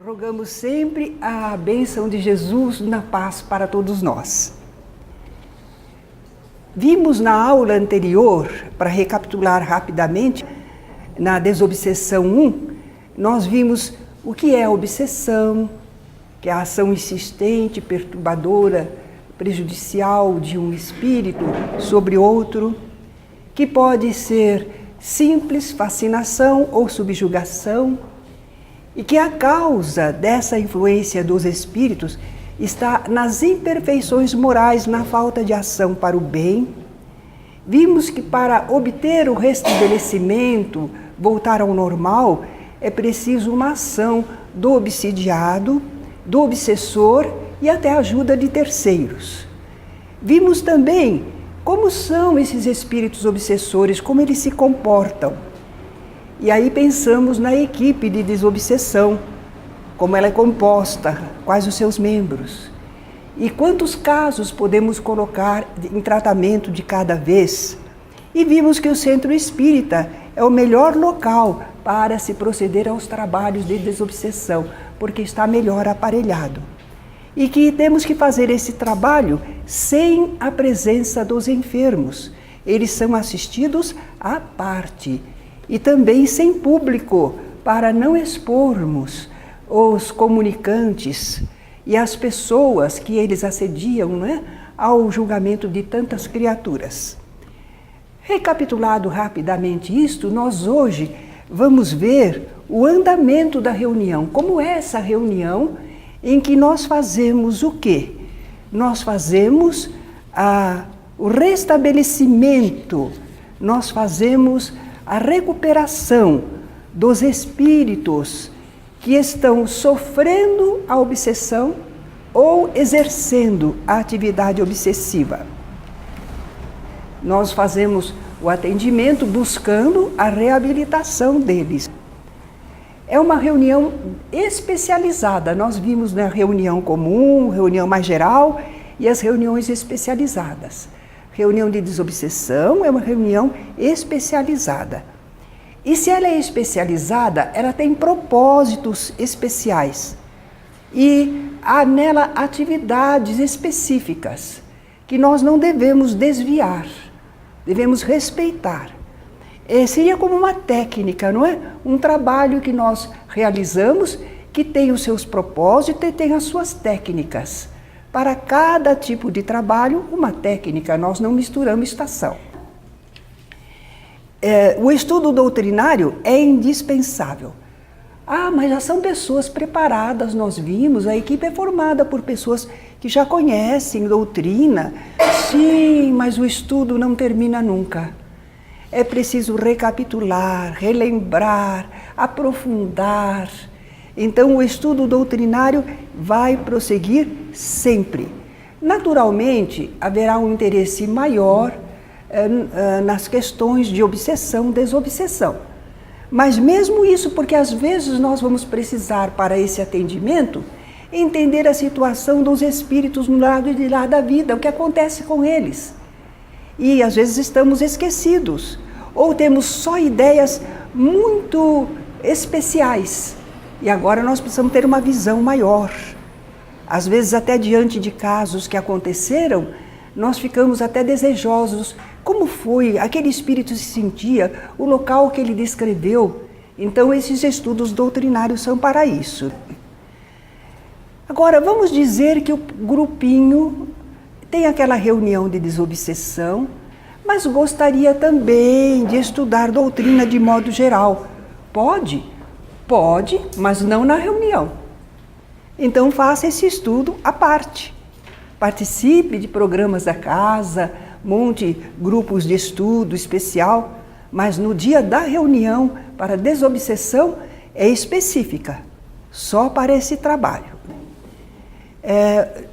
Rogamos sempre a bênção de Jesus na paz para todos nós. Vimos na aula anterior, para recapitular rapidamente, na Desobsessão 1, nós vimos o que é a obsessão, que é a ação insistente, perturbadora, prejudicial de um espírito sobre outro, que pode ser simples fascinação ou subjugação, e que a causa dessa influência dos espíritos está nas imperfeições morais, na falta de ação para o bem. Vimos que para obter o restabelecimento, voltar ao normal, é preciso uma ação do obsidiado, do obsessor e até a ajuda de terceiros. Vimos também como são esses espíritos obsessores, como eles se comportam. E aí pensamos na equipe de desobsessão, como ela é composta, quais os seus membros. E quantos casos podemos colocar em tratamento de cada vez. E vimos que o centro espírita é o melhor local para se proceder aos trabalhos de desobsessão, porque está melhor aparelhado. E que temos que fazer esse trabalho sem a presença dos enfermos. Eles são assistidos à parte. E também sem público, para não expormos os comunicantes e as pessoas que eles assediam, ao julgamento de tantas criaturas. Recapitulado rapidamente isto, nós hoje vamos ver o andamento da reunião. Como é essa reunião em que nós fazemos o quê? Nós fazemos o restabelecimento, nós fazemos a recuperação dos espíritos que estão sofrendo a obsessão ou exercendo a atividade obsessiva. Nós fazemos o atendimento buscando a reabilitação deles. É uma reunião especializada. Nós vimos na reunião comum, reunião mais geral e as reuniões especializadas. Reunião de desobsessão é uma reunião especializada. E se ela é especializada, ela tem propósitos especiais. E há nela atividades específicas que nós não devemos desviar, devemos respeitar. Seria como uma técnica, não é? Um trabalho que nós realizamos que tem os seus propósitos e tem as suas técnicas. Para cada tipo de trabalho, uma técnica, nós não misturamos estação. O estudo doutrinário é indispensável. Mas já são pessoas preparadas, nós vimos, a equipe é formada por pessoas que já conhecem doutrina. Sim, mas o estudo não termina nunca. É preciso recapitular, relembrar, aprofundar. Então, o estudo doutrinário vai prosseguir sempre. Naturalmente, haverá um interesse maior nas questões de obsessão, desobsessão. Mas mesmo isso, porque às vezes nós vamos precisar, para esse atendimento, entender a situação dos espíritos no lado de lá da vida, o que acontece com eles. E às vezes estamos esquecidos, ou temos só ideias muito especiais. E agora nós precisamos ter uma visão maior. Às vezes, até diante de casos que aconteceram, nós ficamos até desejosos. Como foi? Aquele espírito se sentia, o local que ele descreveu. Então, esses estudos doutrinários são para isso. Agora, vamos dizer que o grupinho tem aquela reunião de desobsessão, mas gostaria também de estudar doutrina de modo geral. Pode? Pode, mas não na reunião. Então faça esse estudo à parte. Participe de programas da casa, monte grupos de estudo especial, mas no dia da reunião para desobsessão é específica, só para esse trabalho.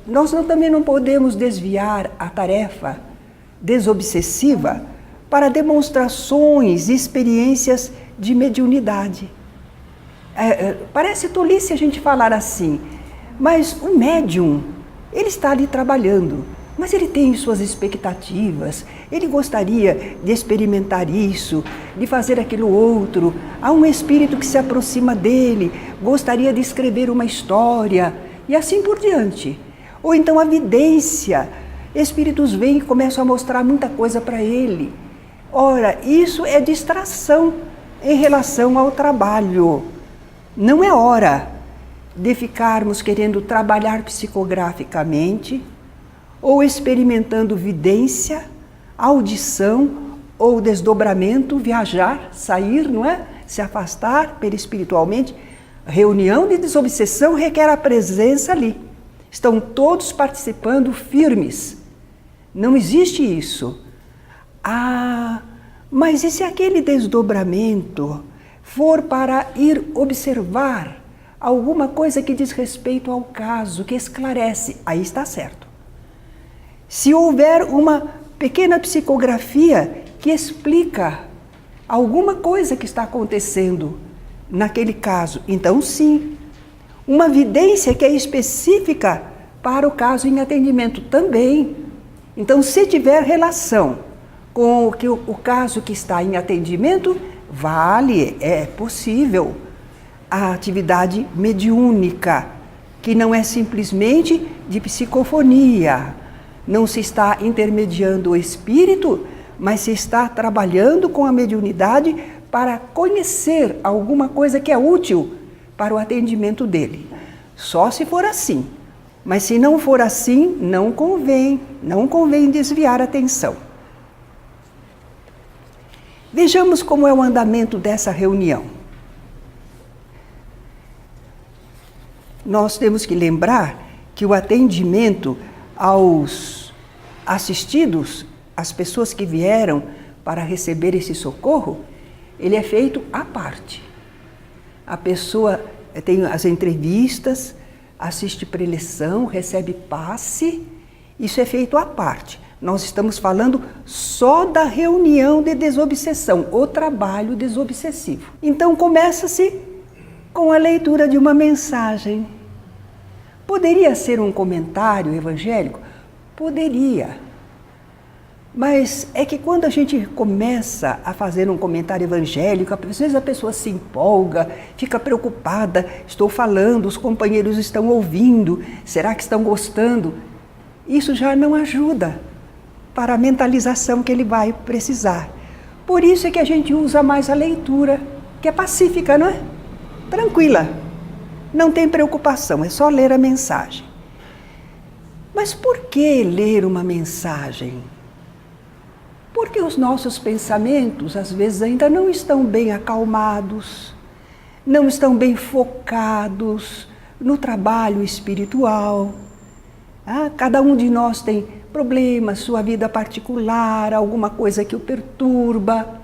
Nós também não podemos desviar a tarefa desobsessiva para demonstrações e experiências de mediunidade. Parece tolice a gente falar assim, mas o médium, ele está ali trabalhando. Mas ele tem suas expectativas, ele gostaria de experimentar isso, de fazer aquilo outro. Há um espírito que se aproxima dele, gostaria de escrever uma história e assim por diante. Ou então a vidência, espíritos vêm e começam a mostrar muita coisa para ele. Ora, isso é distração em relação ao trabalho. Não é hora de ficarmos querendo trabalhar psicograficamente, ou experimentando vidência, audição ou desdobramento, viajar, sair, não é? Se afastar perispiritualmente. Reunião de desobsessão requer a presença ali. Estão todos participando firmes. Não existe isso. Ah, mas e se aquele desdobramento for para ir observar alguma coisa que diz respeito ao caso, que esclarece? Aí está certo. Se houver uma pequena psicografia que explica alguma coisa que está acontecendo naquele caso, então sim. Uma vidência que é específica para o caso em atendimento também. Então, se tiver relação com o caso que está em atendimento, vale, é possível a atividade mediúnica, que não é simplesmente de psicofonia. Não se está intermediando o espírito, mas se está trabalhando com a mediunidade para conhecer alguma coisa que é útil para o atendimento dele. Só se for assim. Mas se não for assim, não convém desviar a atenção. Vejamos como é o andamento dessa reunião. Nós temos que lembrar que o atendimento aos assistidos, as pessoas que vieram para receber esse socorro, ele é feito à parte. A pessoa tem as entrevistas, assiste preleção, recebe passe, isso é feito à parte. Nós estamos falando só da reunião de desobsessão, o trabalho desobsessivo. Então começa-se com a leitura de uma mensagem. Poderia ser um comentário evangélico? Poderia. Mas é que quando a gente começa a fazer um comentário evangélico, às vezes a pessoa se empolga, fica preocupada, estou falando, os companheiros estão ouvindo, será que estão gostando? Isso já não ajuda para a mentalização que ele vai precisar. Por isso é que a gente usa mais a leitura, que é pacífica, não é? Tranquila. Não tem preocupação, é só ler a mensagem. Mas por que ler uma mensagem? Porque os nossos pensamentos, às vezes, ainda não estão bem acalmados, não estão bem focados no trabalho espiritual. Cada um de nós tem problemas, sua vida particular, alguma coisa que o perturba.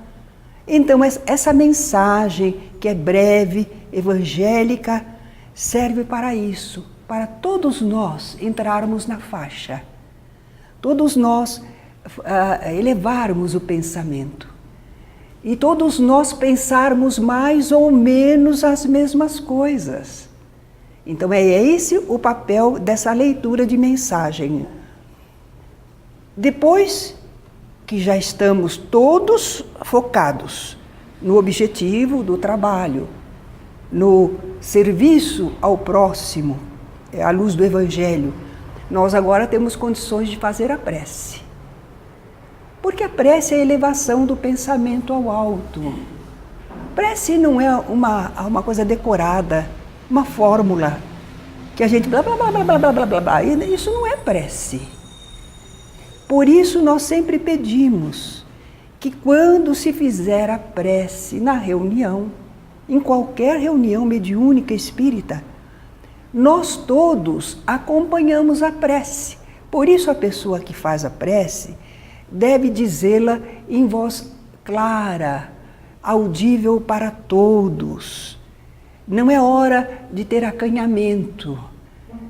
Então, essa mensagem, que é breve, evangélica, serve para isso, para todos nós entrarmos na faixa, todos nós elevarmos o pensamento e todos nós pensarmos mais ou menos as mesmas coisas. Então é esse o papel dessa leitura de mensagem. Depois que já estamos todos focados no objetivo do trabalho, no serviço ao próximo, à luz do Evangelho, nós agora temos condições de fazer a prece. Porque a prece é a elevação do pensamento ao alto. Prece não é uma coisa decorada, uma fórmula, que a gente blá, blá, blá, blá, blá, blá, blá, blá. Isso não é prece. Por isso nós sempre pedimos que quando se fizer a prece na reunião, em qualquer reunião mediúnica espírita, nós todos acompanhamos a prece. Por isso a pessoa que faz a prece deve dizê-la em voz clara, audível para todos. Não é hora de ter acanhamento,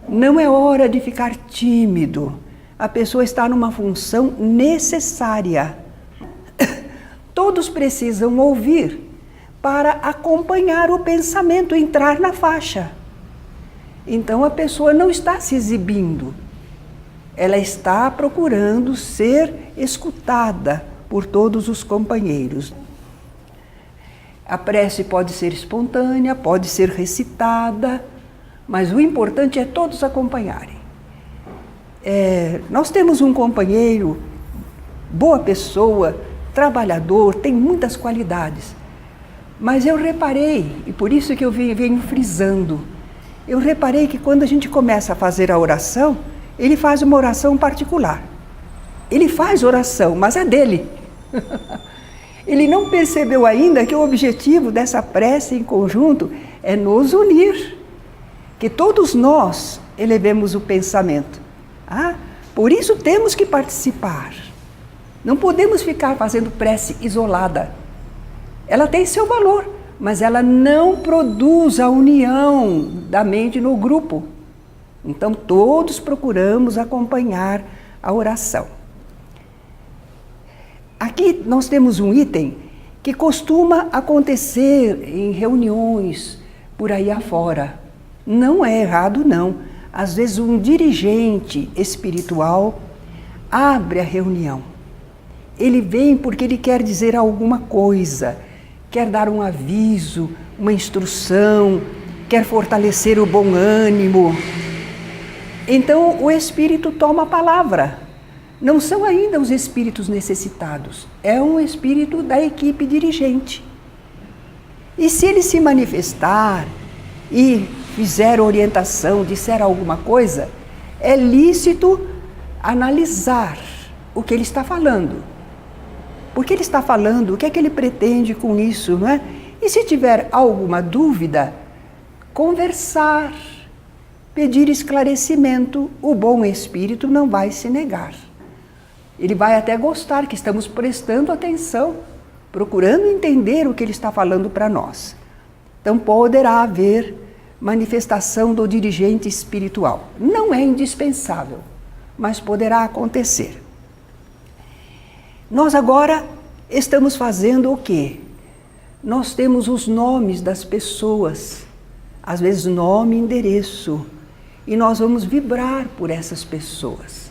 não é hora de ficar tímido. A pessoa está numa função necessária. Todos precisam ouvir para acompanhar o pensamento, entrar na faixa. Então a pessoa não está se exibindo, ela está procurando ser escutada por todos os companheiros. A prece pode ser espontânea, pode ser recitada, mas o importante é todos acompanharem. Nós temos um companheiro, boa pessoa, trabalhador, tem muitas qualidades, mas eu reparei, e por isso que eu venho frisando, eu reparei que quando a gente começa a fazer a oração, ele faz uma oração particular. Ele faz oração, mas é dele. Ele não percebeu ainda que o objetivo dessa prece em conjunto é nos unir, que todos nós elevemos o pensamento. Por isso temos que participar. Não podemos ficar fazendo prece isolada. Ela tem seu valor, mas ela não produz a união da mente no grupo. Então todos procuramos acompanhar a oração. Aqui nós temos um item que costuma acontecer em reuniões por aí afora. Não é errado, não. Às vezes um dirigente espiritual abre a reunião. Ele vem porque ele quer dizer alguma coisa, quer dar um aviso, uma instrução, quer fortalecer o bom ânimo. Então o espírito toma a palavra. Não são ainda os espíritos necessitados, é um espírito da equipe dirigente. E se ele se manifestar e fizer orientação, disser alguma coisa, é lícito analisar o que ele está falando. Por que ele está falando? O que é que ele pretende com isso, não é? E se tiver alguma dúvida, conversar, pedir esclarecimento, o bom espírito não vai se negar. Ele vai até gostar que estamos prestando atenção, procurando entender o que ele está falando para nós. Então poderá haver manifestação do dirigente espiritual. Não é indispensável, mas poderá acontecer. Nós agora estamos fazendo o quê? Nós temos os nomes das pessoas, às vezes nome e endereço, e nós vamos vibrar por essas pessoas.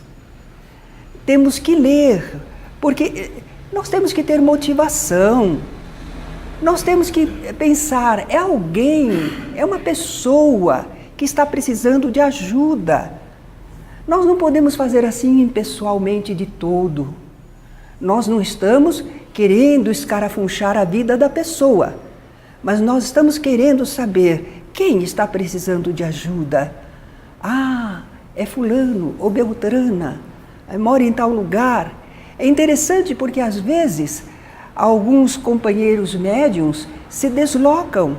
Temos que ler, porque nós temos que ter motivação, nós temos que pensar, é alguém, é uma pessoa que está precisando de ajuda. Nós não podemos fazer assim impessoalmente de todo. Nós não estamos querendo escarafunchar a vida da pessoa, mas nós estamos querendo saber quem está precisando de ajuda. É fulano ou beltrana, mora em tal lugar. É interessante porque às vezes alguns companheiros médiuns se deslocam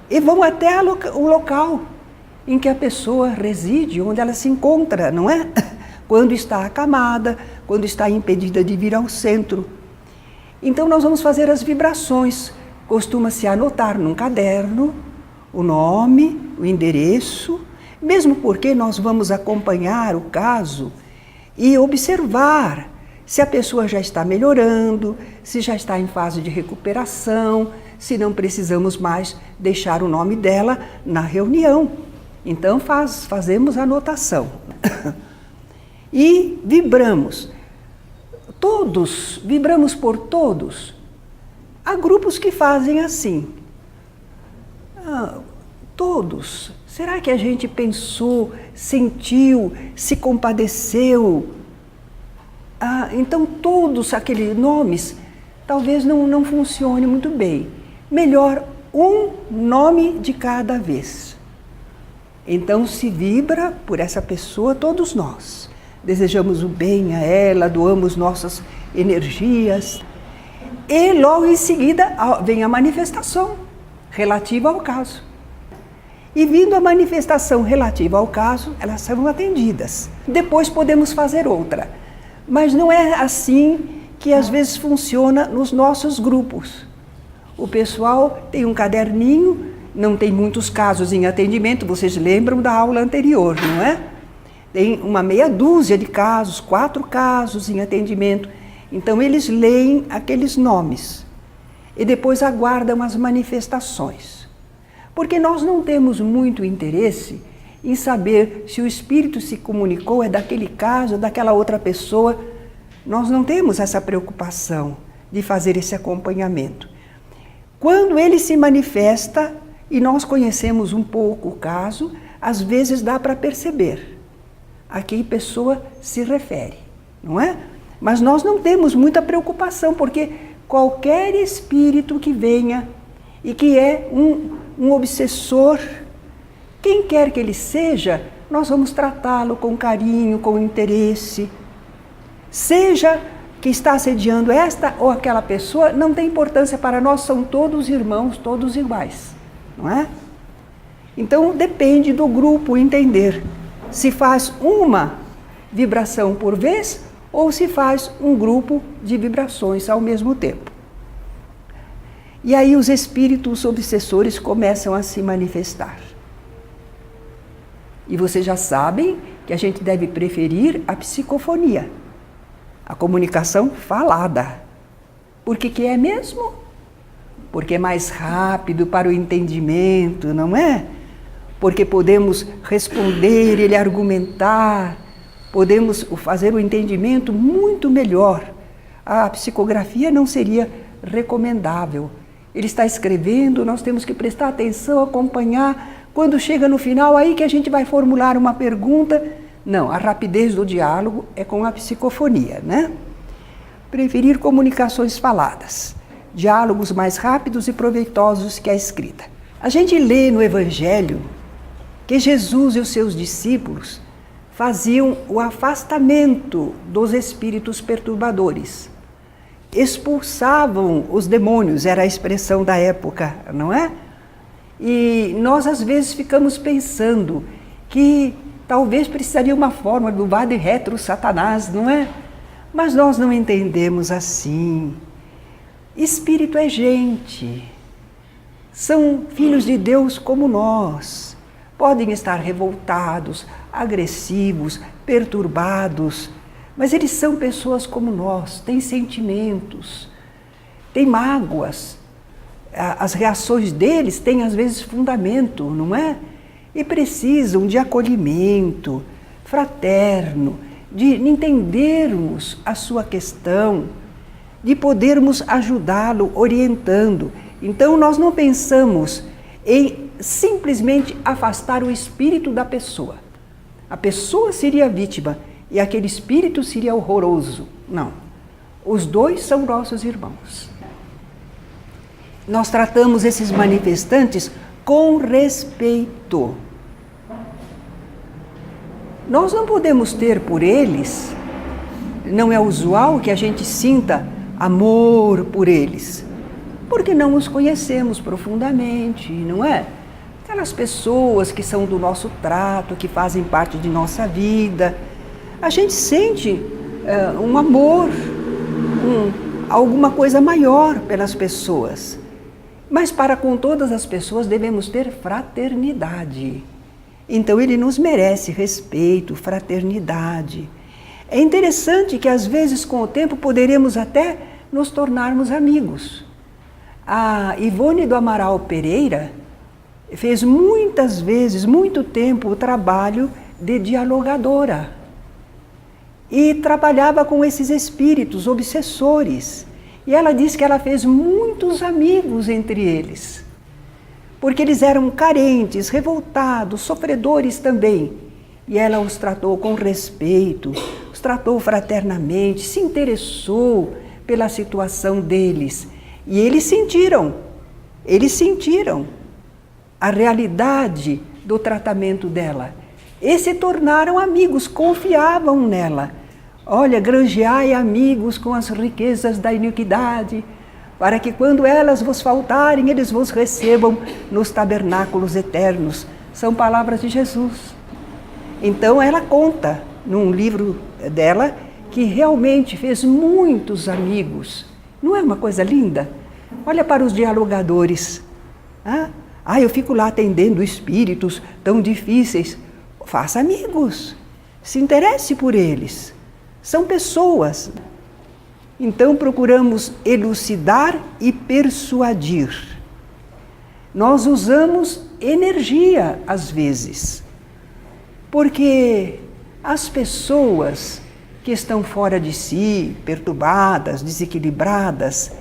e vão até o local em que a pessoa reside, onde ela se encontra, não é? Quando está acamada, quando está impedida de vir ao centro. Então nós vamos fazer as vibrações. Costuma-se anotar num caderno o nome, o endereço, mesmo porque nós vamos acompanhar o caso e observar se a pessoa já está melhorando, se já está em fase de recuperação, se não precisamos mais deixar o nome dela na reunião. Então fazemos a anotação. E vibramos. Todos, vibramos por todos. Há grupos que fazem assim. Todos. Será que a gente pensou, sentiu, se compadeceu? Então todos aqueles nomes talvez não funcione muito bem. Melhor um nome de cada vez. Então se vibra por essa pessoa todos nós. Desejamos o bem a ela, doamos nossas energias. E logo em seguida vem a manifestação relativa ao caso. E vindo a manifestação relativa ao caso, elas são atendidas. Depois podemos fazer outra. Mas não é assim que às vezes funciona nos nossos grupos. O pessoal tem um caderninho, não tem muitos casos em atendimento, vocês lembram da aula anterior, não é? Tem uma meia dúzia de casos, 4 casos em atendimento. Então eles leem aqueles nomes e depois aguardam as manifestações. Porque nós não temos muito interesse em saber se o espírito se comunicou, é daquele caso, daquela outra pessoa. Nós não temos essa preocupação de fazer esse acompanhamento. Quando ele se manifesta e nós conhecemos um pouco o caso, às vezes dá para perceber a que pessoa se refere, não é? Mas nós não temos muita preocupação, porque qualquer espírito que venha e que é um obsessor, quem quer que ele seja, nós vamos tratá-lo com carinho, com interesse. Seja que está assediando esta ou aquela pessoa, não tem importância para nós, são todos irmãos, todos iguais, não é? Então depende do grupo entender se faz uma vibração por vez ou se faz um grupo de vibrações ao mesmo tempo. E aí os espíritos obsessores começam a se manifestar. E vocês já sabem que a gente deve preferir a psicofonia, a comunicação falada. Por que é mesmo? Porque é mais rápido para o entendimento, não é? Porque podemos responder, ele argumentar, podemos fazer o entendimento muito melhor. A psicografia não seria recomendável. Ele está escrevendo, nós temos que prestar atenção, acompanhar. Quando chega no final, aí que a gente vai formular uma pergunta. Não, a rapidez do diálogo é com a psicofonia, né? Preferir comunicações faladas, diálogos mais rápidos e proveitosos que a escrita. A gente lê no Evangelho que Jesus e os seus discípulos faziam o afastamento dos espíritos perturbadores. Expulsavam os demônios, era a expressão da época, não é? E nós às vezes ficamos pensando que talvez precisaria uma forma do vade retro Satanás, não é? Mas nós não entendemos assim. Espírito é gente, são filhos de Deus como nós. Podem estar revoltados, agressivos, perturbados, mas eles são pessoas como nós, têm sentimentos, têm mágoas. As reações deles têm às vezes fundamento, não é? E precisam de acolhimento fraterno, de entendermos a sua questão, de podermos ajudá-lo orientando. Então nós não pensamos em simplesmente afastar o espírito da pessoa. A pessoa seria a vítima e aquele espírito seria horroroso. Não. Os dois são nossos irmãos. Nós tratamos esses manifestantes com respeito. Nós não podemos ter por eles, não é usual que a gente sinta amor por eles, porque não os conhecemos profundamente, não é? Aquelas pessoas que são do nosso trato, que fazem parte de nossa vida, a gente sente um amor, alguma coisa maior pelas pessoas. Mas para com todas as pessoas devemos ter fraternidade. Então ele nos merece respeito, fraternidade. É interessante que às vezes com o tempo poderemos até nos tornarmos amigos. A Ivone do Amaral Pereira fez muitas vezes, muito tempo, o trabalho de dialogadora. E trabalhava com esses espíritos obsessores. E ela disse que ela fez muitos amigos entre eles, porque eles eram carentes, revoltados, sofredores também. E ela os tratou com respeito, os tratou fraternamente, se interessou pela situação deles. E eles sentiram a realidade do tratamento dela. E se tornaram amigos, confiavam nela. Olha, granjeai amigos com as riquezas da iniquidade, para que quando elas vos faltarem, eles vos recebam nos tabernáculos eternos. São palavras de Jesus. Então ela conta, num livro dela, que realmente fez muitos amigos. Não é uma coisa linda? Olha para os dialogadores. Eu fico lá atendendo espíritos tão difíceis. Faça amigos, se interesse por eles. São pessoas. Então procuramos elucidar e persuadir. Nós usamos energia às vezes. Porque as pessoas que estão fora de si, perturbadas, desequilibradas,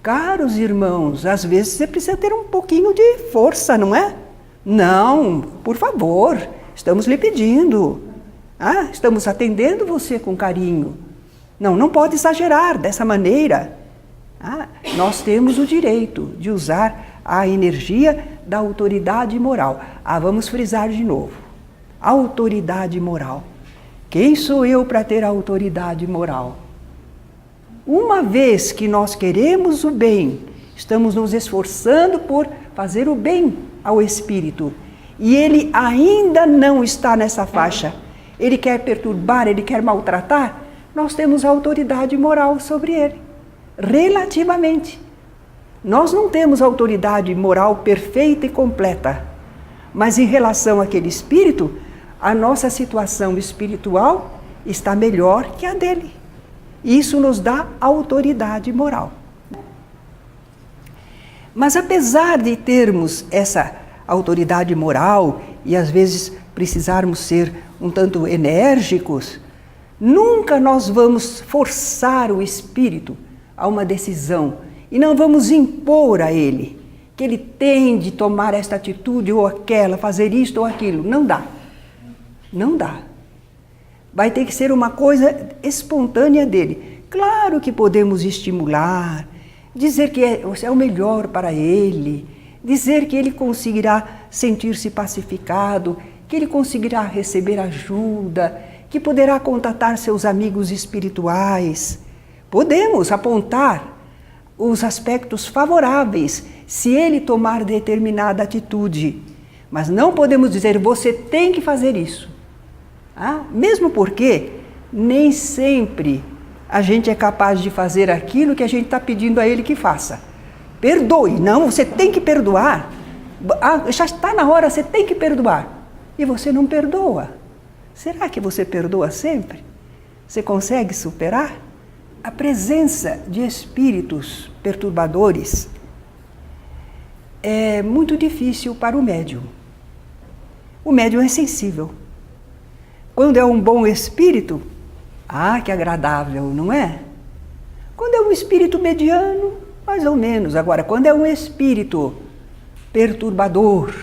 caros irmãos, às vezes você precisa ter um pouquinho de força, não é? Não, por favor, estamos lhe pedindo. Estamos atendendo você com carinho. Não pode exagerar dessa maneira. Nós temos o direito de usar a energia da autoridade moral. Vamos frisar de novo. Autoridade moral. Quem sou eu para ter autoridade moral? Uma vez que nós queremos o bem, estamos nos esforçando por fazer o bem ao espírito, e ele ainda não está nessa faixa, ele quer perturbar, ele quer maltratar, nós temos autoridade moral sobre ele, relativamente. Nós não temos autoridade moral perfeita e completa, mas em relação àquele espírito, a nossa situação espiritual está melhor que a dele. Isso nos dá autoridade moral. Mas apesar de termos essa autoridade moral e às vezes precisarmos ser um tanto enérgicos, nunca nós vamos forçar o espírito a uma decisão e não vamos impor a ele que ele tem de tomar esta atitude ou aquela, fazer isto ou aquilo. Não dá. Não dá. Vai ter que ser uma coisa espontânea dele. Claro que podemos estimular, dizer que é o melhor para ele, dizer que ele conseguirá sentir-se pacificado, que ele conseguirá receber ajuda, que poderá contatar seus amigos espirituais. Podemos apontar os aspectos favoráveis se ele tomar determinada atitude, mas não podemos dizer, você tem que fazer isso. Mesmo porque nem sempre a gente é capaz de fazer aquilo que a gente está pedindo a ele que faça. Perdoe, não, você tem que perdoar. Já está na hora, você tem que perdoar. E você não perdoa. Será que você perdoa sempre? Você consegue superar? A presença de espíritos perturbadores é muito difícil para o médium. O médium é sensível. Quando é um bom espírito, que agradável, não é? Quando é um espírito mediano, mais ou menos. Agora, quando é um espírito perturbador,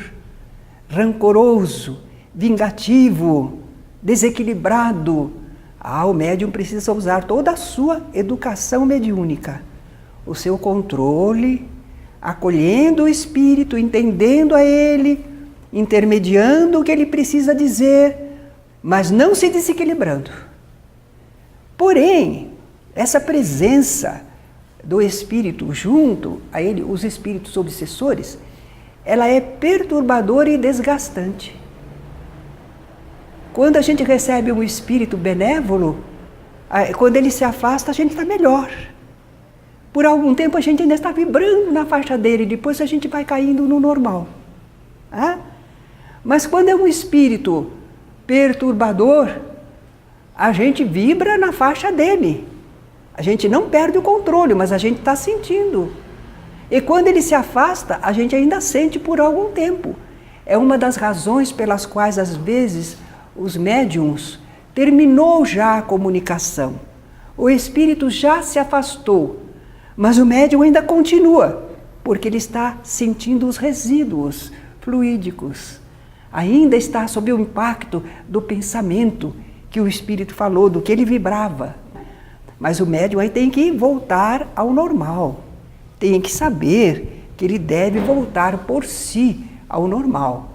rancoroso, vingativo, desequilibrado, o médium precisa usar toda a sua educação mediúnica, o seu controle, acolhendo o espírito, entendendo a ele, intermediando o que ele precisa dizer, mas não se desequilibrando. Porém, essa presença do espírito junto a ele, os espíritos obsessores, ela é perturbadora e desgastante. Quando a gente recebe um espírito benévolo, quando ele se afasta, a gente está melhor. Por algum tempo a gente ainda está vibrando na faixa dele, depois a gente vai caindo no normal. Mas quando é um espírito perturbador, a gente vibra na faixa dele. A gente não perde o controle, mas a gente está sentindo. E quando ele se afasta, a gente ainda sente por algum tempo. É uma das razões pelas quais, às vezes, os médiums terminou já a comunicação. O espírito já se afastou, mas o médium ainda continua, porque ele está sentindo os resíduos fluídicos. Ainda está sob o impacto do pensamento que o espírito falou, do que ele vibrava. Mas o médium aí tem que voltar ao normal. Tem que saber que ele deve voltar por si ao normal.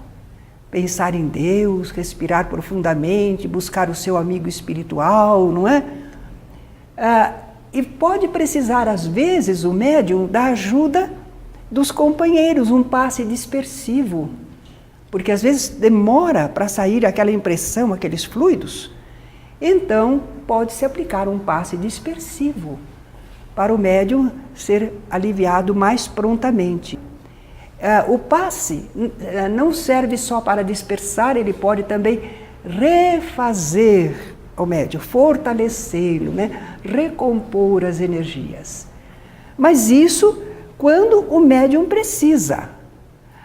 Pensar em Deus, respirar profundamente, buscar o seu amigo espiritual, não é? E pode precisar, às vezes, o médium da ajuda dos companheiros, um passe dispersivo. Porque às vezes demora para sair aquela impressão, aqueles fluidos. Então, pode-se aplicar um passe dispersivo para o médium ser aliviado mais prontamente. O passe não serve só para dispersar, ele pode também refazer o médium, fortalecê-lo, recompor as energias. Mas isso quando o médium precisa.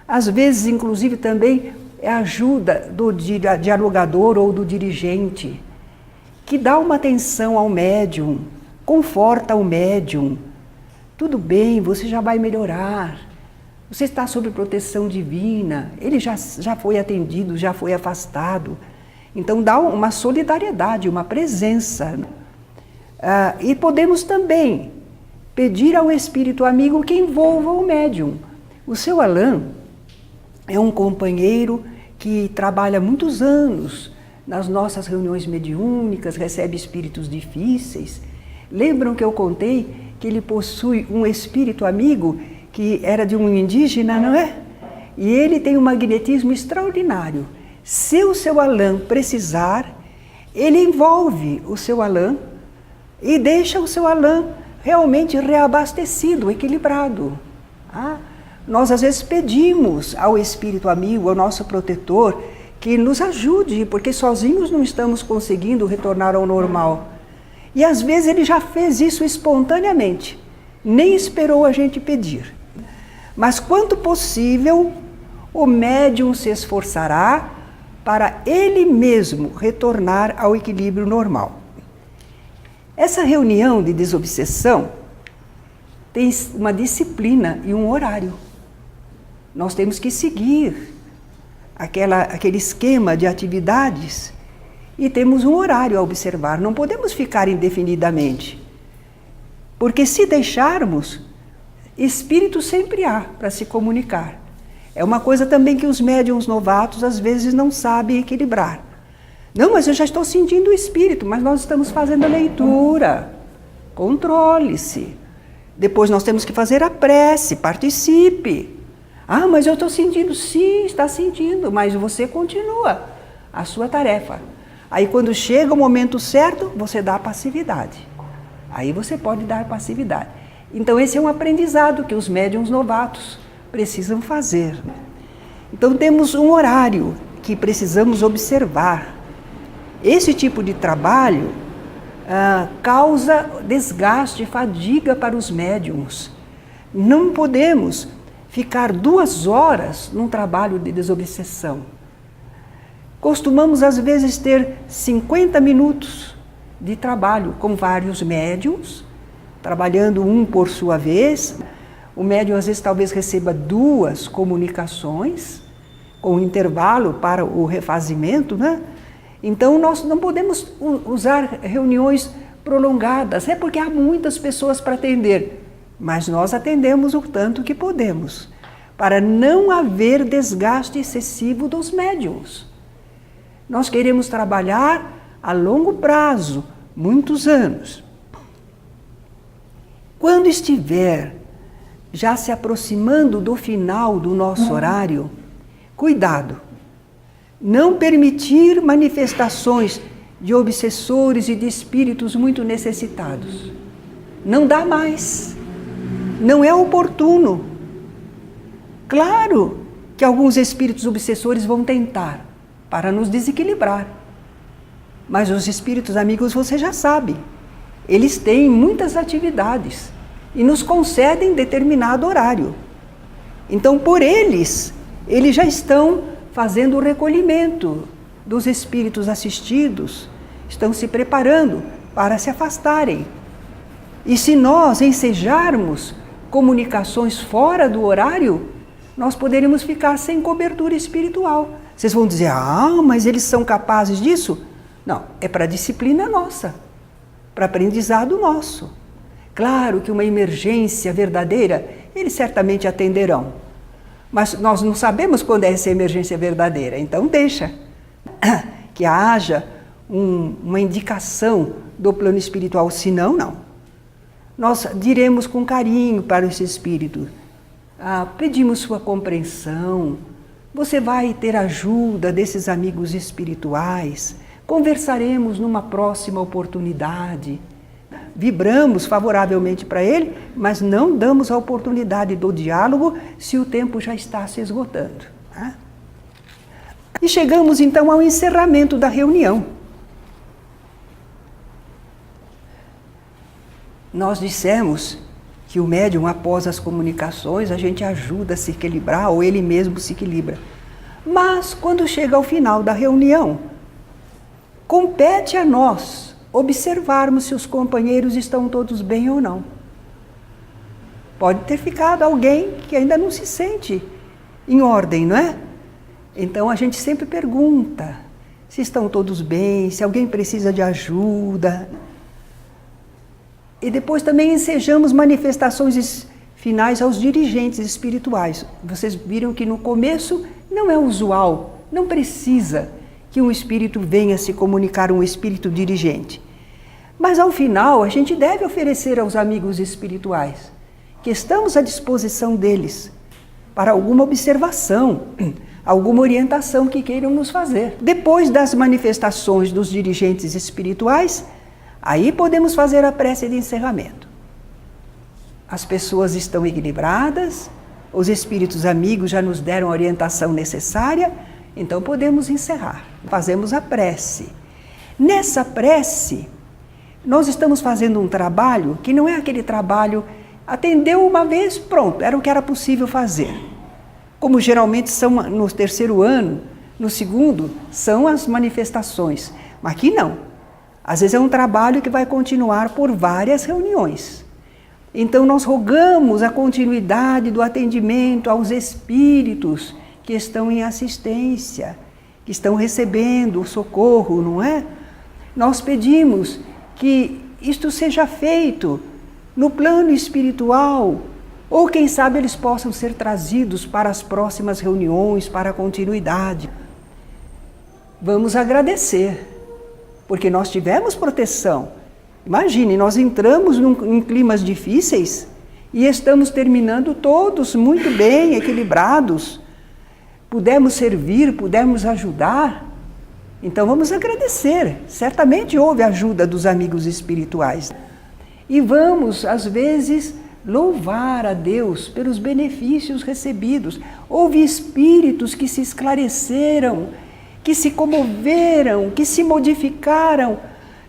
Às vezes, inclusive, também é a ajuda do dialogador ou do dirigente, que dá uma atenção ao médium, conforta o médium. Tudo bem, você já vai melhorar. Você está sob proteção divina, ele já foi atendido, já foi afastado. Então dá uma solidariedade, uma presença. E podemos também pedir ao espírito amigo que envolva o médium. O seu Alain é um companheiro que trabalha muitos anos nas nossas reuniões mediúnicas, recebe espíritos difíceis. Lembram que eu contei que ele possui um espírito amigo que era de um indígena, não é? E ele tem um magnetismo extraordinário. Se o seu Alain precisar, ele envolve o seu Alain e deixa o seu Alain realmente reabastecido, equilibrado. Nós às vezes pedimos ao espírito amigo, ao nosso protetor, que nos ajude, porque sozinhos não estamos conseguindo retornar ao normal. E às vezes ele já fez isso espontaneamente, nem esperou a gente pedir. Mas quanto possível, o médium se esforçará para ele mesmo retornar ao equilíbrio normal. Essa reunião de desobsessão tem uma disciplina e um horário. Nós temos que seguir aquele esquema de atividades e temos um horário a observar. Não podemos ficar indefinidamente, porque se deixarmos, espírito sempre há para se comunicar. É uma coisa também que os médiuns novatos às vezes não sabem equilibrar. Não, mas eu já estou sentindo o espírito, mas nós estamos fazendo a leitura. Controle-se. Depois nós temos que fazer a prece, participe. Mas eu estou sentindo. Sim, está sentindo, mas você continua a sua tarefa. Aí quando chega o momento certo, você dá passividade. Aí você pode dar passividade. Então esse é um aprendizado que os médiuns novatos precisam fazer. Então temos um horário que precisamos observar. Esse tipo de trabalho causa desgaste e fadiga para os médiuns. Não podemos ficar 2 horas num trabalho de desobsessão. Costumamos às vezes ter 50 minutos de trabalho com vários médiuns, trabalhando um por sua vez. O médium às vezes talvez receba 2 comunicações, com intervalo para o refazimento, né? Então nós não podemos usar reuniões prolongadas, é porque há muitas pessoas para atender, mas nós atendemos o tanto que podemos, para não haver desgaste excessivo dos médiuns. Nós queremos trabalhar a longo prazo, muitos anos. Quando estiver já se aproximando do final do nosso horário, cuidado, não permitir manifestações de obsessores e de espíritos muito necessitados. Não dá mais, não é oportuno. Claro que alguns espíritos obsessores vão tentar para nos desequilibrar, mas os espíritos amigos você já sabe, eles têm muitas atividades e nos concedem determinado horário. Então, por eles já estão fazendo o recolhimento dos espíritos assistidos, estão se preparando para se afastarem. E se nós ensejarmos comunicações fora do horário, nós poderíamos ficar sem cobertura espiritual. Vocês vão dizer, mas eles são capazes disso? Não, é para disciplina nossa, para aprendizado nosso. Claro que uma emergência verdadeira, eles certamente atenderão. Mas nós não sabemos quando é essa emergência verdadeira, então deixa que haja uma indicação do plano espiritual, senão não. Nós diremos com carinho para esse espírito, pedimos sua compreensão, você vai ter ajuda desses amigos espirituais, conversaremos numa próxima oportunidade. Vibramos favoravelmente para ele, mas não damos a oportunidade do diálogo se o tempo já está se esgotando. E chegamos então ao encerramento da reunião. Nós dissemos que o médium, após as comunicações, a gente ajuda a se equilibrar, ou ele mesmo se equilibra. Mas, quando chega ao final da reunião, compete a nós observarmos se os companheiros estão todos bem ou não. Pode ter ficado alguém que ainda não se sente em ordem, não é? Então a gente sempre pergunta se estão todos bem, se alguém precisa de ajuda. E depois também ensejamos manifestações finais aos dirigentes espirituais. Vocês viram que no começo não é usual, não precisa que um espírito venha se comunicar a um espírito dirigente. Mas ao final a gente deve oferecer aos amigos espirituais que estamos à disposição deles para alguma observação, alguma orientação que queiram nos fazer. Depois das manifestações dos dirigentes espirituais, aí podemos fazer a prece de encerramento. As pessoas estão equilibradas, os espíritos amigos já nos deram a orientação necessária, então podemos encerrar. Fazemos a prece. Nessa prece, nós estamos fazendo um trabalho que não é aquele trabalho, atendeu uma vez, pronto, era o que era possível fazer. Como geralmente são no terceiro ano, no segundo, são as manifestações. Mas aqui não. Às vezes é um trabalho que vai continuar por várias reuniões. Então nós rogamos a continuidade do atendimento aos espíritos que estão em assistência, que estão recebendo o socorro, não é? Nós pedimos que isto seja feito no plano espiritual, ou quem sabe eles possam ser trazidos para as próximas reuniões, para a continuidade. Vamos agradecer, porque nós tivemos proteção. Imagine, nós entramos em climas difíceis e estamos terminando todos muito bem, equilibrados. Pudemos servir, pudemos ajudar. Então vamos agradecer. Certamente houve ajuda dos amigos espirituais. E vamos, às vezes, louvar a Deus pelos benefícios recebidos. Houve espíritos que se esclareceram, que se comoveram, que se modificaram.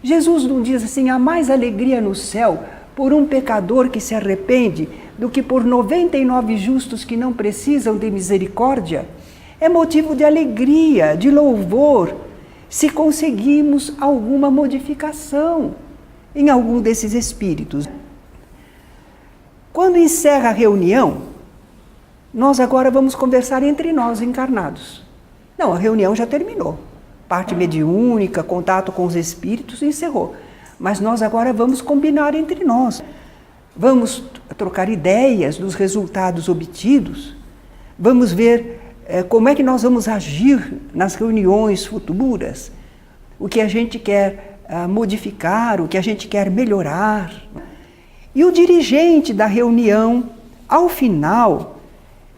Jesus não diz assim, há mais alegria no céu por um pecador que se arrepende do que por 99 justos que não precisam de misericórdia? É motivo de alegria, de louvor, se conseguimos alguma modificação em algum desses espíritos. Quando encerra a reunião, nós agora vamos conversar entre nós encarnados. Não, a reunião já terminou. Parte mediúnica, contato com os espíritos, encerrou. Mas nós agora vamos combinar entre nós. Vamos trocar ideias dos resultados obtidos. Vamos ver como é que nós vamos agir nas reuniões futuras. O que a gente quer modificar, o que a gente quer melhorar. E o dirigente da reunião, ao final,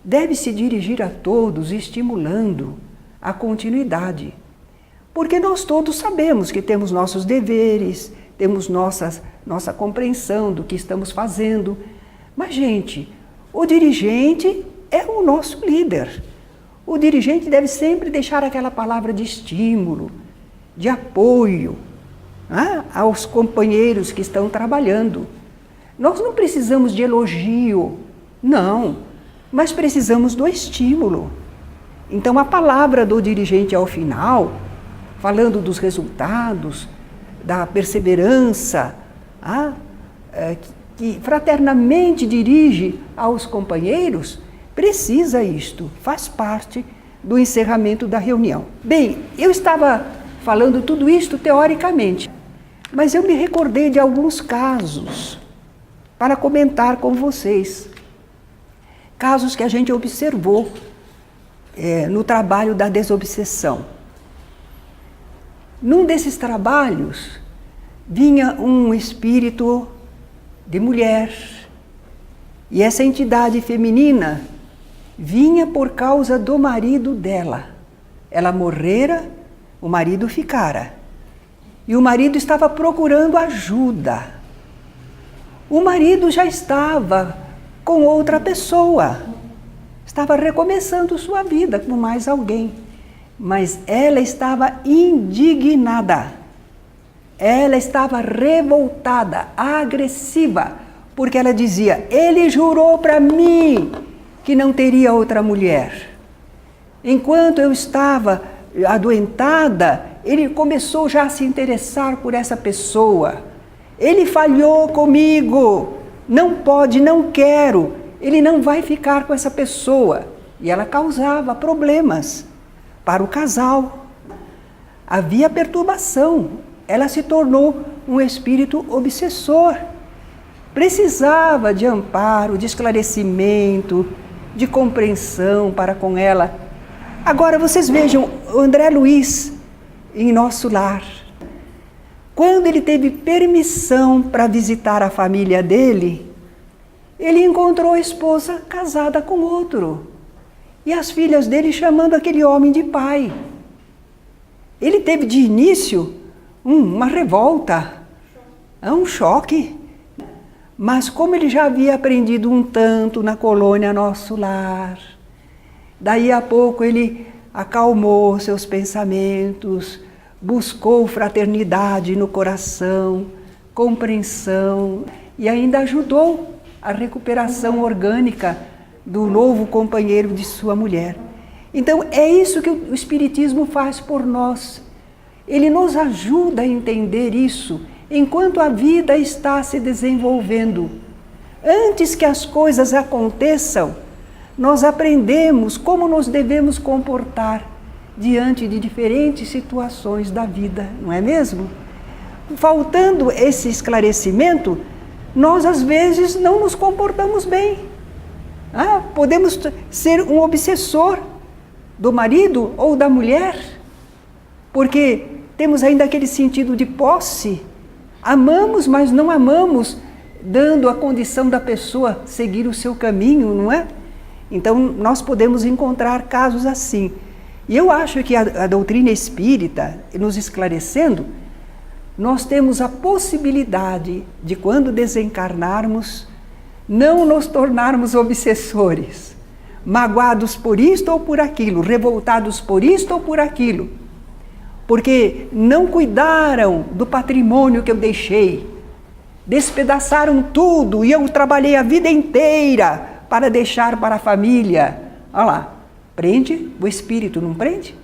deve se dirigir a todos estimulando a continuidade. Porque nós todos sabemos que temos nossos deveres, temos nossa compreensão do que estamos fazendo. Mas, gente, o dirigente é o nosso líder. O dirigente deve sempre deixar aquela palavra de estímulo, de apoio, aos companheiros que estão trabalhando. Nós não precisamos de elogio, não, mas precisamos do estímulo. Então, a palavra do dirigente ao final, falando dos resultados, da perseverança, que fraternamente dirige aos companheiros, precisa isto, faz parte do encerramento da reunião. Bem, eu estava falando tudo isto teoricamente, mas eu me recordei de alguns casos para comentar com vocês. Casos que a gente observou no trabalho da desobsessão. Num desses trabalhos, vinha um espírito de mulher, e essa entidade feminina vinha por causa do marido dela. Ela morrera, o marido ficara. E o marido estava procurando ajuda. O marido já estava com outra pessoa. Estava recomeçando sua vida com mais alguém. Mas ela estava indignada. Ela estava revoltada, agressiva, porque ela dizia, ele jurou para mim que não teria outra mulher. Enquanto eu estava adoentada, ele começou já a se interessar por essa pessoa. Ele falhou comigo. Não pode, não quero. Ele não vai ficar com essa pessoa. E ela causava problemas para o casal. Havia perturbação. Ela se tornou um espírito obsessor. Precisava de amparo, de esclarecimento, de compreensão para com ela. Agora vocês vejam o André Luiz em nosso lar. Quando ele teve permissão para visitar a família dele, ele encontrou a esposa casada com outro. E as filhas dele chamando aquele homem de pai. Ele teve de início uma revolta, um choque. Mas como ele já havia aprendido um tanto na colônia Nosso Lar, daí a pouco ele acalmou seus pensamentos, buscou fraternidade no coração, compreensão e ainda ajudou a recuperação orgânica do novo companheiro de sua mulher. Então é isso que o Espiritismo faz por nós. Ele nos ajuda a entender isso enquanto a vida está se desenvolvendo. Antes que as coisas aconteçam, nós aprendemos como nos devemos comportar diante de diferentes situações da vida, não é mesmo? Faltando esse esclarecimento, nós às vezes não nos comportamos bem. Podemos ser um obsessor do marido ou da mulher, porque temos ainda aquele sentido de posse. Amamos, mas não amamos, dando a condição da pessoa seguir o seu caminho, não é? Então, nós podemos encontrar casos assim. E eu acho que a doutrina espírita, nos esclarecendo, nós temos a possibilidade de, quando desencarnarmos, não nos tornarmos obsessores, magoados por isto ou por aquilo, revoltados por isto ou por aquilo, porque não cuidaram do patrimônio que eu deixei, despedaçaram tudo e eu trabalhei a vida inteira para deixar para a família. Olha lá, prende o espírito, não prende?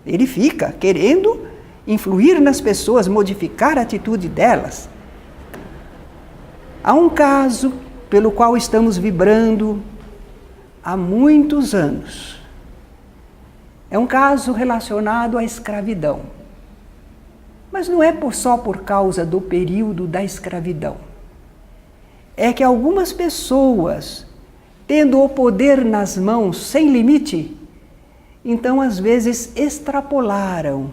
Ele fica querendo influir nas pessoas, modificar a atitude delas. Há um caso pelo qual estamos vibrando há muitos anos. É um caso relacionado à escravidão. Mas não é só por causa do período da escravidão. É que algumas pessoas, tendo o poder nas mãos sem limite, então às vezes extrapolaram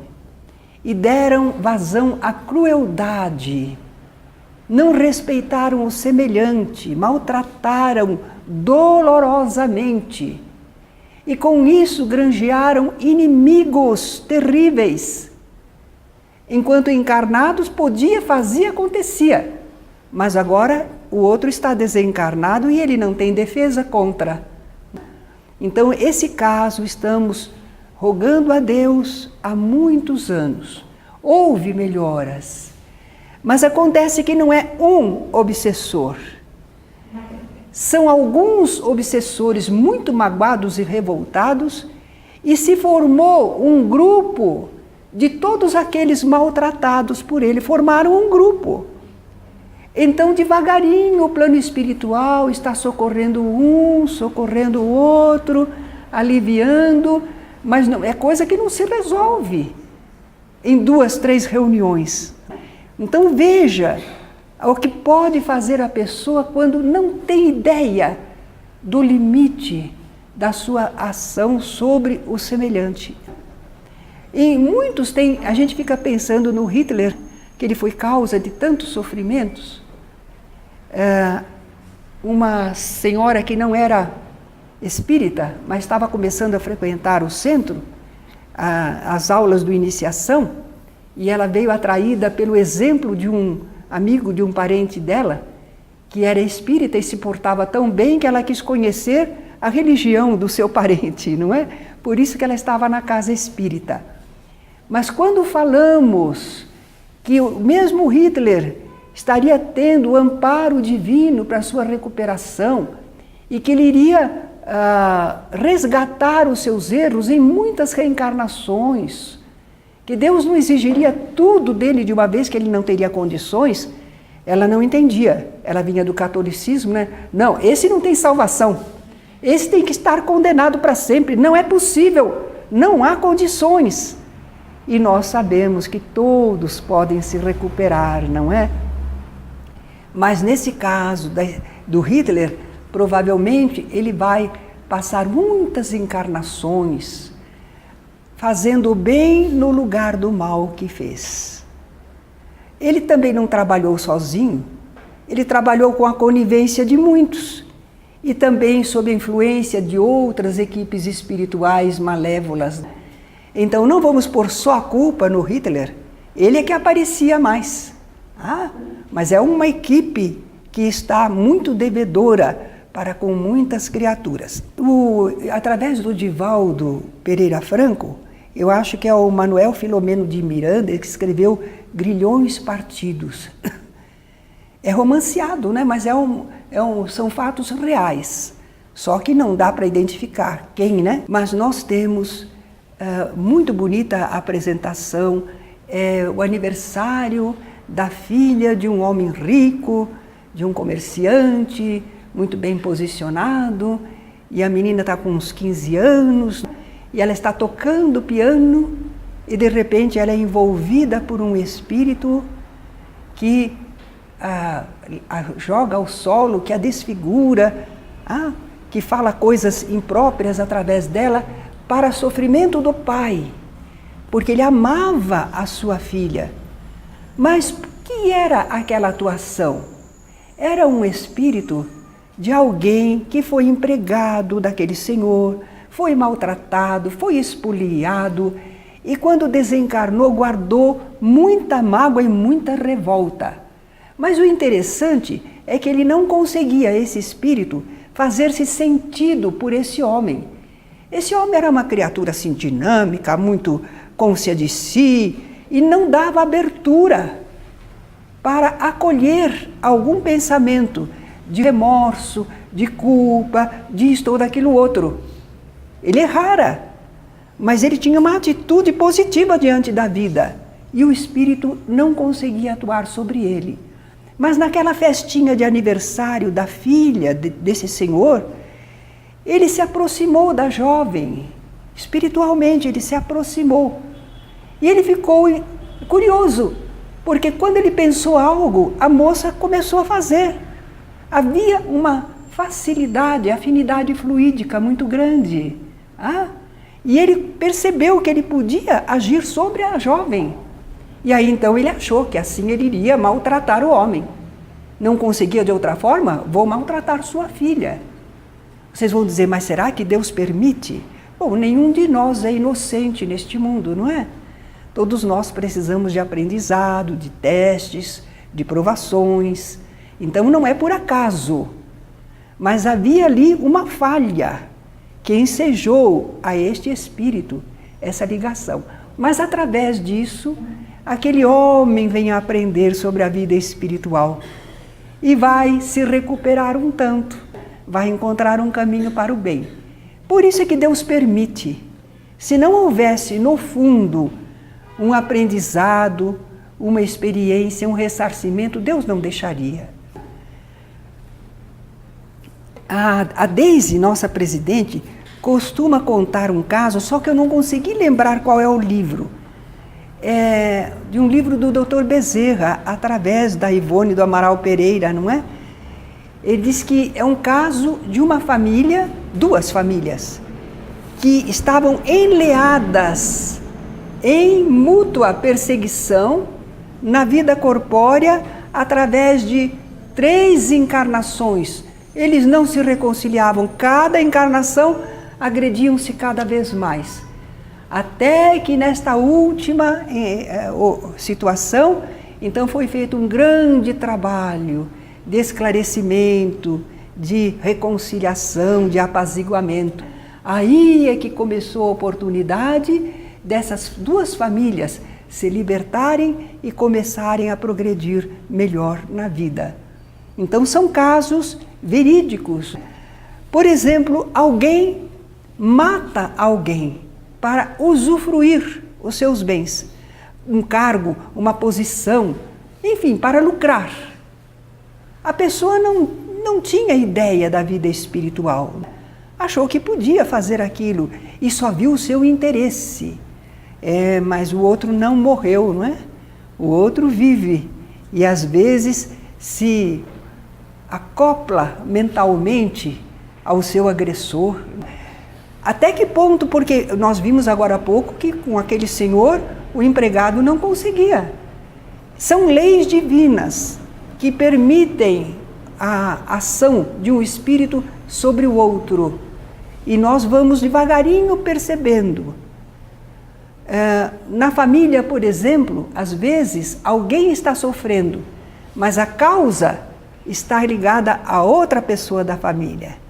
e deram vazão à crueldade, não respeitaram o semelhante, maltrataram dolorosamente e com isso granjearam inimigos terríveis. Enquanto encarnados fazia, acontecia, mas agora o outro está desencarnado e ele não tem defesa contra. Então, esse caso estamos rogando a Deus há muitos anos. Houve melhoras, mas acontece que não é um obsessor. São alguns obsessores muito magoados e revoltados e se formou um grupo de todos aqueles maltratados por ele. Formaram um grupo. Então, devagarinho, o plano espiritual está socorrendo um, socorrendo o outro, aliviando, mas não, é coisa que não se resolve em 2, 3 reuniões. Então, veja o que pode fazer a pessoa quando não tem ideia do limite da sua ação sobre o semelhante. E muitos a gente fica pensando no Hitler, que ele foi causa de tantos sofrimentos. Uma senhora que não era espírita, mas estava começando a frequentar o centro, as aulas do iniciação, e ela veio atraída pelo exemplo de um amigo, de um parente dela, que era espírita e se portava tão bem que ela quis conhecer a religião do seu parente, não é? Por isso que ela estava na casa espírita. Mas quando falamos que mesmo Hitler estaria tendo o amparo divino para a sua recuperação e que ele iria resgatar os seus erros em muitas reencarnações, que Deus não exigiria tudo dele de uma vez, que ele não teria condições. Ela não entendia, ela vinha do catolicismo, né? Não, esse não tem salvação, esse tem que estar condenado para sempre, não é possível, não há condições. E nós sabemos que todos podem se recuperar, não é? Mas nesse caso do Hitler, provavelmente ele vai passar muitas encarnações fazendo o bem no lugar do mal que fez. Ele também não trabalhou sozinho, ele trabalhou com a conivência de muitos e também sob a influência de outras equipes espirituais malévolas. Então não vamos pôr só a culpa no Hitler, ele é que aparecia mais. Mas é uma equipe que está muito devedora para com muitas criaturas. Através do Divaldo Pereira Franco, eu acho que é o Manuel Filomeno de Miranda que escreveu Grilhões Partidos. É romanceado, né? Mas são fatos reais, só que não dá para identificar quem, né? Mas nós temos muito bonita a apresentação, o aniversário da filha de um homem rico, de um comerciante, muito bem posicionado, e a menina está com uns 15 anos, e ela está tocando piano, e de repente ela é envolvida por um espírito que a joga ao solo, que a desfigura, que fala coisas impróprias através dela, para sofrimento do pai, porque ele amava a sua filha. Mas o que era aquela atuação? Era um espírito de alguém que foi empregado daquele senhor, foi maltratado, foi espoliado, e quando desencarnou guardou muita mágoa e muita revolta. Mas o interessante é que ele não conseguia, esse espírito, fazer-se sentido por esse homem. Esse homem era uma criatura assim dinâmica, muito cônscia de si, e não dava abertura para acolher algum pensamento de remorso, de culpa, disto ou daquilo outro. Ele errara, mas ele tinha uma atitude positiva diante da vida, e o espírito não conseguia atuar sobre ele. Mas naquela festinha de aniversário da filha desse senhor, ele se aproximou da jovem, espiritualmente ele se aproximou. E ele ficou curioso, porque quando ele pensou algo, a moça começou a fazer. Havia uma facilidade, afinidade fluídica muito grande. E ele percebeu que ele podia agir sobre a jovem. E aí então ele achou que assim ele iria maltratar o homem. Não conseguia de outra forma? Vou maltratar sua filha. Vocês vão dizer, mas será que Deus permite? Bom, nenhum de nós é inocente neste mundo, não é? Todos nós precisamos de aprendizado, de testes, de provações. Então não é por acaso. Mas havia ali uma falha que ensejou a este espírito essa ligação. Mas através disso, aquele homem vem a aprender sobre a vida espiritual e vai se recuperar um tanto, vai encontrar um caminho para o bem. Por isso é que Deus permite. Se não houvesse, no fundo, um aprendizado, uma experiência, um ressarcimento, Deus não deixaria. A Deise, nossa presidente, costuma contar um caso, só que eu não consegui lembrar qual é o livro. É de um livro do Dr. Bezerra, através da Ivone do Amaral Pereira, não é? Ele diz que é um caso de uma família, duas famílias, que estavam enleadas em mútua perseguição na vida corpórea através de 3 encarnações. Eles não se reconciliavam, cada encarnação agrediam-se cada vez mais. Até que nesta última situação, então foi feito um grande trabalho de esclarecimento, de reconciliação, de apaziguamento. Aí é que começou a oportunidade dessas 2 famílias se libertarem e começarem a progredir melhor na vida. Então são casos verídicos. Por exemplo, alguém mata alguém para usufruir os seus bens, um cargo, uma posição, enfim, para lucrar. A pessoa não tinha ideia da vida espiritual, achou que podia fazer aquilo e só viu o seu interesse. Mas o outro não morreu, não é? O outro vive e às vezes se acopla mentalmente ao seu agressor. Até que ponto? Porque nós vimos agora há pouco que com aquele senhor o empregado não conseguia. São leis divinas que permitem a ação de um espírito sobre o outro. E nós vamos devagarinho percebendo. Na família, por exemplo, às vezes alguém está sofrendo, mas a causa está ligada a outra pessoa da família.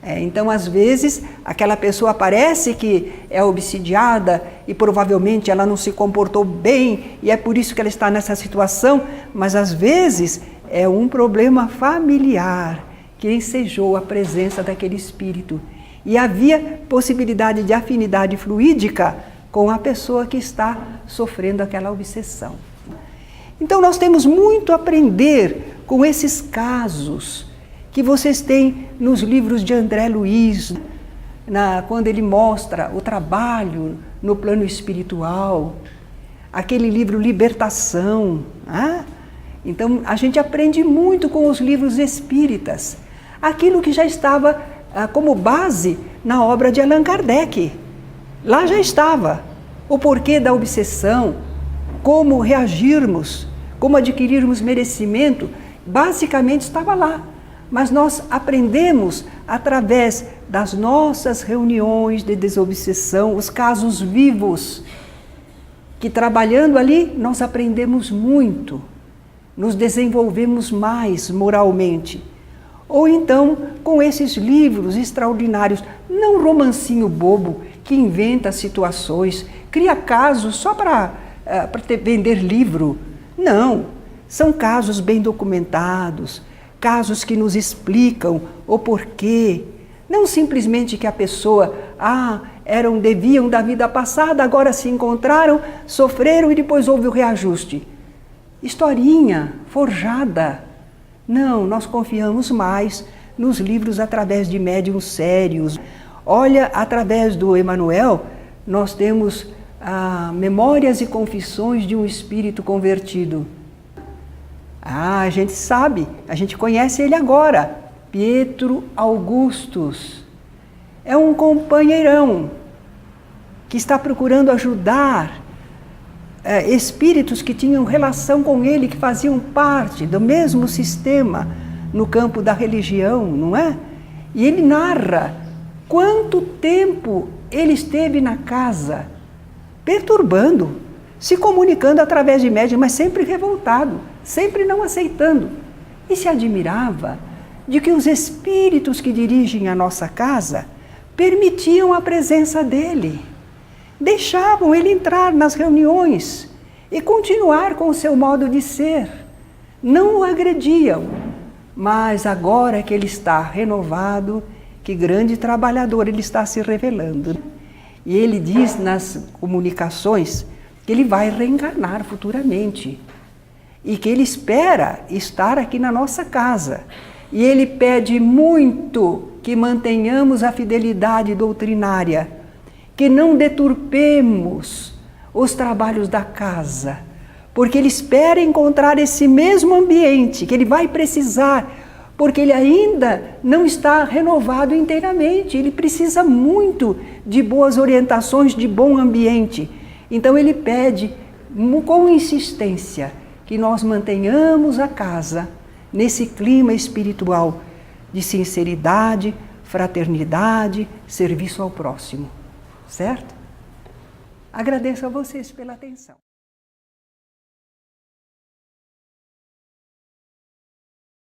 Então, às vezes, aquela pessoa parece que é obsidiada e provavelmente ela não se comportou bem e é por isso que ela está nessa situação, mas às vezes é um problema familiar que ensejou a presença daquele espírito. E havia possibilidade de afinidade fluídica com a pessoa que está sofrendo aquela obsessão. Então, nós temos muito a aprender com esses casos que vocês têm nos livros de André Luiz, quando ele mostra o trabalho no plano espiritual, aquele livro Libertação. Então, a gente aprende muito com os livros espíritas, aquilo que já estava como base na obra de Allan Kardec. Lá já estava o porquê da obsessão, como reagirmos, como adquirirmos merecimento, basicamente estava lá. Mas nós aprendemos através das nossas reuniões de desobsessão, os casos vivos, que trabalhando ali nós aprendemos muito, nos desenvolvemos mais moralmente. Ou então com esses livros extraordinários, não um romancinho bobo que inventa situações, cria casos só para vender livro. Não, são casos bem documentados, casos que nos explicam o porquê. Não simplesmente que a pessoa, deviam da vida passada, agora se encontraram, sofreram e depois houve o reajuste. Historinha forjada. Não, nós confiamos mais nos livros através de médiuns sérios. Olha, através do Emmanuel, nós temos Memórias e Confissões de um Espírito Convertido. A gente sabe, a gente conhece ele agora, Pietro Augustus. É um companheirão que está procurando ajudar espíritos que tinham relação com ele, que faziam parte do mesmo sistema no campo da religião, não é? E ele narra quanto tempo ele esteve na casa, perturbando, se comunicando através de médium, mas sempre revoltado, sempre não aceitando. E se admirava de que os espíritos que dirigem a nossa casa permitiam a presença dele, deixavam ele entrar nas reuniões e continuar com o seu modo de ser. Não o agrediam, mas agora que ele está renovado, que grande trabalhador ele está se revelando. E ele diz nas comunicações que ele vai reencarnar futuramente e que ele espera estar aqui na nossa casa. E ele pede muito que mantenhamos a fidelidade doutrinária, que não deturpemos os trabalhos da casa, porque ele espera encontrar esse mesmo ambiente que ele vai precisar, porque ele ainda não está renovado inteiramente, ele precisa muito de boas orientações, de bom ambiente. Então ele pede com insistência que nós mantenhamos a casa nesse clima espiritual de sinceridade, fraternidade, serviço ao próximo. Certo? Agradeço a vocês pela atenção.